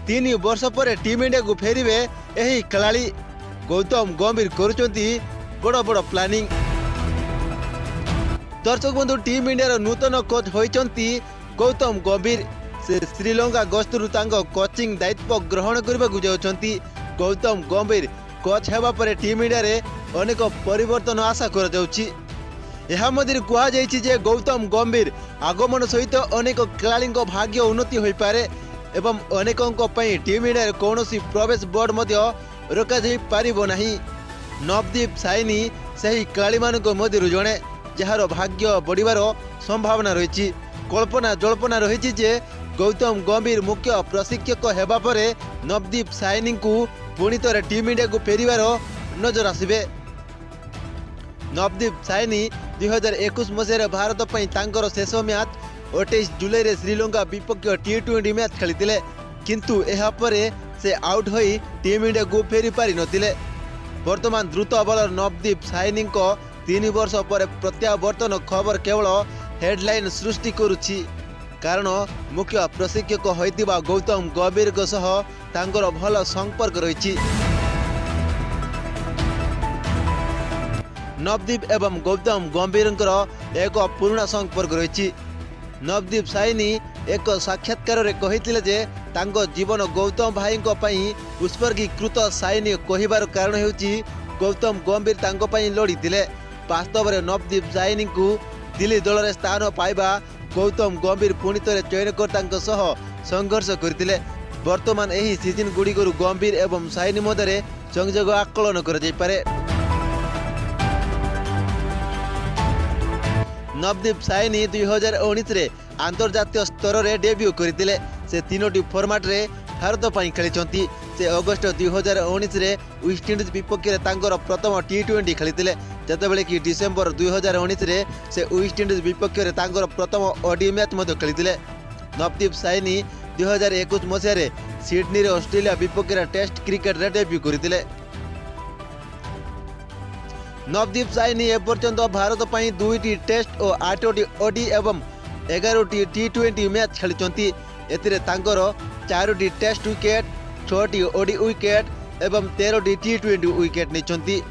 3 वर्ष पर team India को फेरिबे एही खेलाड़ी गौतम गंभीर करुचंती बड़ बड़ प्लानिंग। दर्शक बंधु टीम इंडिया नूतन कोच होइचंती गौतम गंभीर। से श्रीलंका गस्तरु तांको कोचिंग दायित्व ग्रहण करबा जाउछंती। गौतम गंभीर कोच हेबा परे टीम इंडिया रे अनेक परिवर्तन आशा कर जाउछि। यह मध्य कहुई जे गौतम गंभीर आगमन सहित अनेक खेलाड़ी भाग्य उन्नति हो पारे एवं अनेकों टीम इंडिया कौन प्रवेश बोर्ड रखा नहीं। नवदीप साइनी से खेलाड़ी मध्य जड़े जार भाग्य बढ़िबार संभावना रही। कल्पना जल्पना रही जे गौतम गंभीर मुख्य प्रशिक्षक हेबा परे नवदीप साइनी को पुणी थे टीम इंडिया को फेरिबार नजर आसबे। नवदीप साइनी 2021 मसीह भारत पर शेष मैच 28 जुलाई रे श्रीलंका विपक्ष T20 मैच खेली किंतु यह परे से आउट हो टीम इंडिया को फेरी पारि नथिले। वर्तमान द्रुत बॉलर नवदीप साइनी 3 वर्ष पर प्रत्यावर्तन खबर केवल हेडलाइन सृष्टि करुछि कारण मुख्य प्रशिक्षक होइतिबा गौतम गंभीर सह तांकर भल संपर्क रही। नवदीप एवं गौतम गंभीर एक पुराना संपर्क रही। नवदीप साइनी एक साक्षात्कार रे कहिथिले जे तांको जीवन गौतम भाई उत्सर्गीकृत। साइनी कहिबार कारण हेउची गौतम गंभीर तांको पई लड़ीथिले। वास्तव में नवदीप साइनी को दिल्ली दल रे स्थान पाइबा गौतम गंभीर पुणी थे चयनकर तांको सह संघर्ष करथिले। वर्तमान एही सीजन गुड़िकरू गंभीर एवं साइनी मध्य संयोग आकलन कर जाय पारे। नवदीप साइनी 2019 रे अंतर्जातीय स्तर रे डेब्यू करथिले। से 3टी फॉर्मेट रे भारत पई खेलिचंती। से अगस्त 2019 रे वेस्ट इंडीज विपक्ष रे तांकर प्रथम T20 खेलिथिले जतबेले कि डिसेंबर 2019 रे से वेस्ट इंडीज विपक्ष रे तांकर प्रथम ओडी मैच मध्य खेलिथिले। नवदीप साइनी 2021 मसीह रे सिडनी रे ऑस्ट्रेलिया विपक्ष रे टेस्ट क्रिकेट रे डेब्यू करथिले। नवदीप साइनी एपर्यंत भारत पर 2टी टेस्ट और 8टी ओडी एवं 11टी T20 मैच खेलिचंती। एथिरे तांकर 4टी टेस्ट विकेट, 6टी ओडी विकेट एवं 13टी T20 विकेट नेचंती।